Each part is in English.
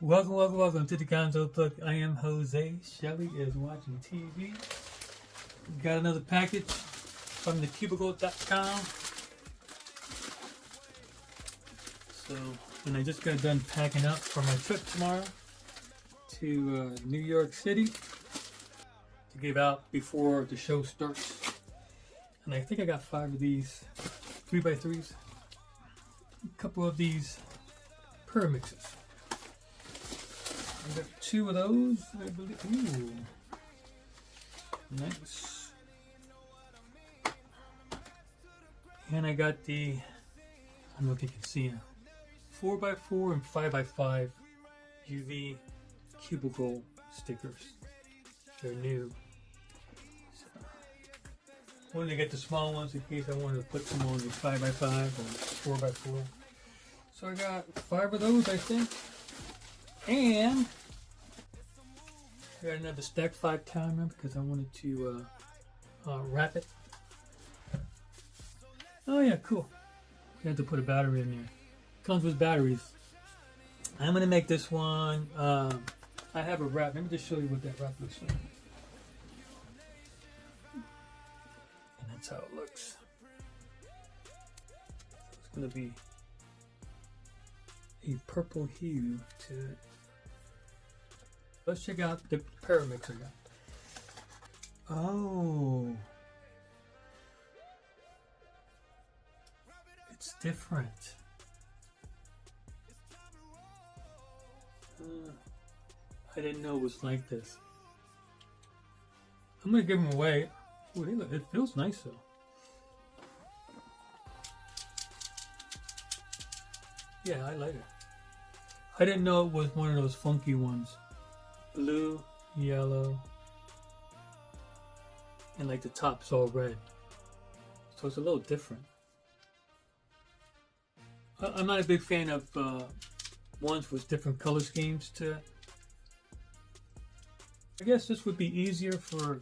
Welcome to the Gonzo Book. I am Jose. Shelly is watching TV. Got another package from the cubicle.com. So, and I just got done packing up for my trip tomorrow to New York City to give out before the show starts. And I think I got 5 of these 3x3s. A couple of these pyramixes. I got 2 of those, I believe. Ooh. Nice. And I got the, I don't know if you can see them, 4x4 and 5x5 UV cubicle stickers. They're new. So, I wanted to get the small ones in case I wanted to put some on the 5x5 or 4x4. So I got 5 of those, I think. And I got another stack 5 timer because I wanted to wrap it. Oh yeah, cool. You have to put a battery in there. Comes with batteries. I'm gonna make this one. I have a wrap. Let me just show you what that wrap looks like. And that's how it looks. It's gonna be a purple hue to it. Let's check out the pyramix I got. Oh, it's different. I didn't know it was like this. I'm gonna give them away. Ooh, it feels nice though. Yeah, I like it. I didn't know it was one of those funky ones. Blue, yellow, and like the top's all red. So it's a little different. I'm not a big fan of ones with different color schemes to it. I guess this would be easier for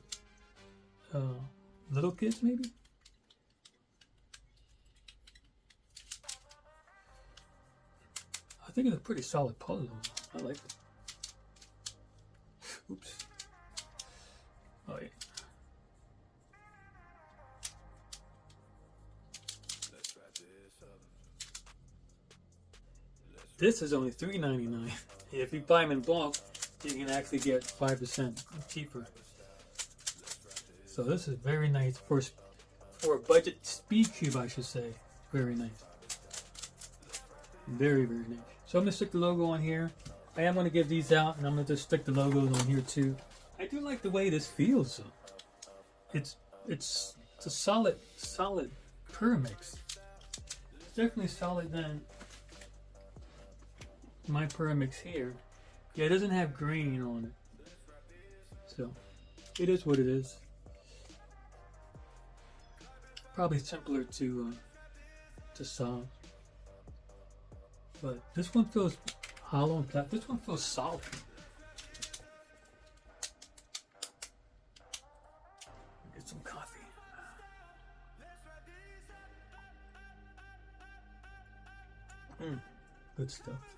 little kids maybe. I think it's a pretty solid puzzle. I like it. Oops. Oh yeah. This is only $3.99. If you buy them in bulk, you can actually get 5% cheaper. So this is very nice for a budget speed cube, I should say. Very nice. Very nice. So I'm gonna stick the logo on here. I am going to give these out, and I'm going to just stick the logos on here too. I do like the way this feels though. It's a solid pyramix. It's definitely solid than my pyramix here. Yeah, it doesn't have green on it. So it is what it is. Probably simpler to solve. But this one feels hollow and flat. This one feels solid. Get some coffee. Good stuff.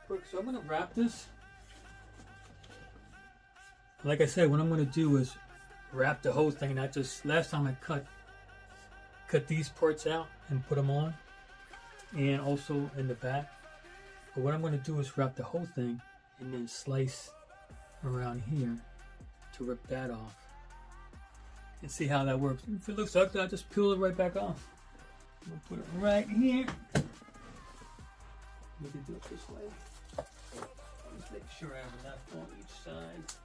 Quick, so I'm gonna wrap this. Like I said, what I'm gonna do is wrap the whole thing. Not just last time I cut these parts out and put them on, and also in the back. But what I'm going to do is wrap the whole thing and then slice around here to rip that off and see how that works. If it looks ugly, I'll just peel it right back off. I'm going to put it right here. We can do it this way. Just make sure I have enough on each side.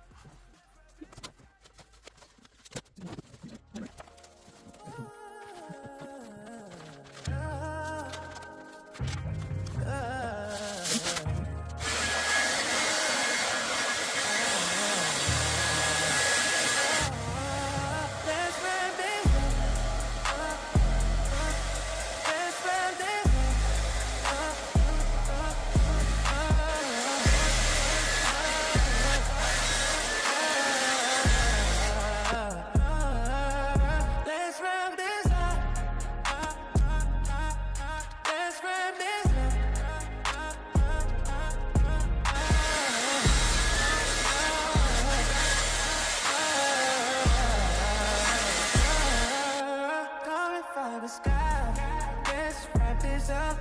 fiber style. Let's wrap this up.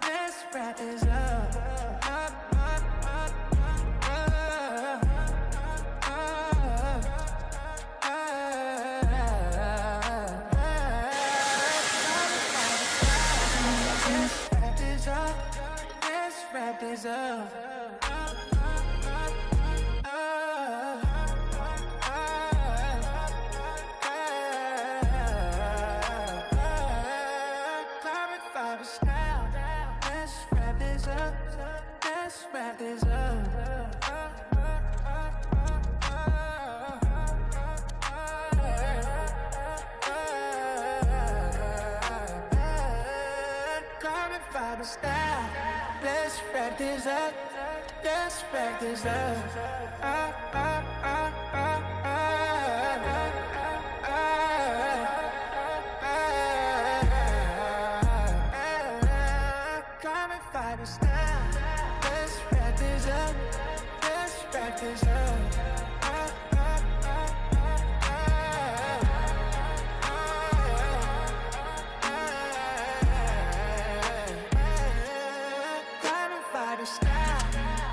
Let's wrap this up. Let's wrap this up. Carbon fiber style. Let's wrap this up. Let's wrap this up. Carbon fiber style. Let's wrap this up. Let's wrap this up. Carbon fiber style. Let's wrap this up. Let's wrap this up. Carbon fiber style.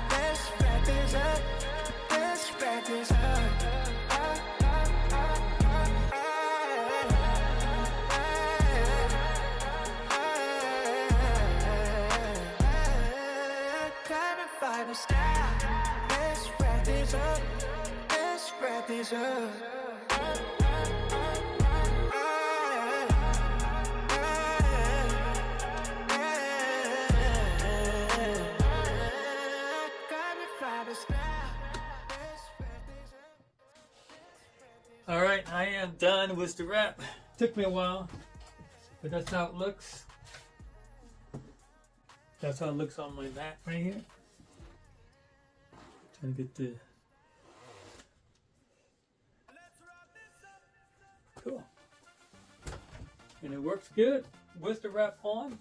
Let's wrap this up. Let's wrap this up. Carbon fiber style. Let's wrap this up. Let's wrap this up. Carbon fiber style. Let's wrap this up. Alright, I am done with the wrap. Took me a while, but that's how it looks. That's how it looks on my mat right here. Trying to get the... Cool. And it works good with the wrap on.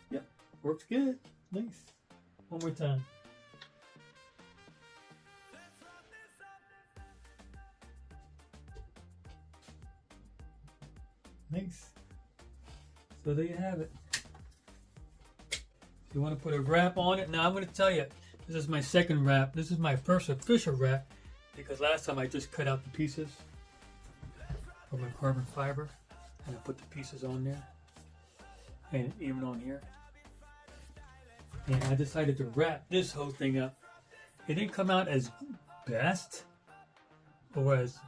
Yep, works good. Nice. One more time. Nice. So there you have it. If you want to put a wrap on it, now I'm going to tell you, this is my second wrap. This is my first official wrap because last time I just cut out the pieces from my carbon fiber and I put the pieces on there and even on here. And I decided to wrap this whole thing up. It didn't come out as best or as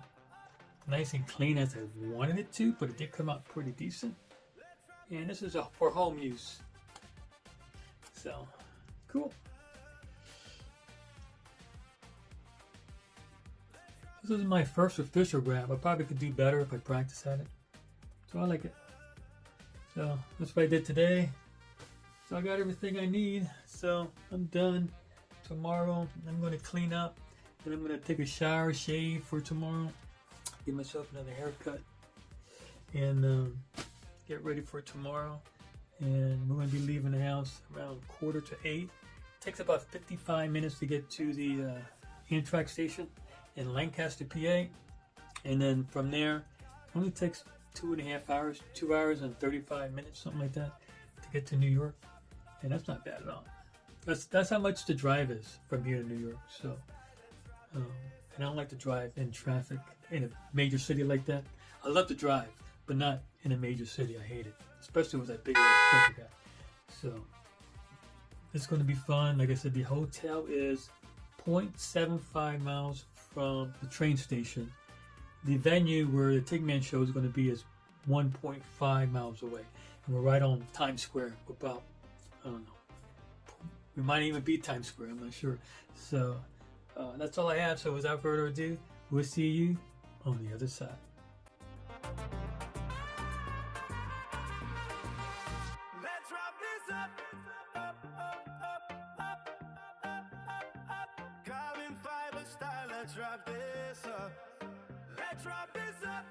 nice and clean as I wanted it to, but it did come out pretty decent. And this is for home use. So, cool. This is my first official wrap. I probably could do better if I practiced at it. So I like it. So that's what I did today. So I got everything I need. So I'm done. Tomorrow I'm going to clean up. Then I'm going to take a shower, shave for tomorrow. Give myself another haircut. And get ready for tomorrow. And we're going to be leaving the house around 7:45. It takes about 55 minutes to get to the Amtrak station in Lancaster, PA. And then from there, it only takes 2.5 hours, 2 hours and 35 minutes, something like that, to get to New York. And that's not bad at all. That's how much the drive is from here to New York. So, and I don't like to drive in traffic in a major city like that. I love to drive, but not in a major city. I hate it, especially with that big ass truck I got. So, it's going to be fun. Like I said, the hotel is 0.75 miles from the train station. The venue where the Tingman show is going to be is 1.5 miles away. And we're right on Times Square. About, I don't know. We might even be Times Square. I'm not sure. So that's all I have. So without further ado, we'll see you on the other side. Let's wrap this up. Carbon fiber style. Let's wrap this up. Let's wrap this up.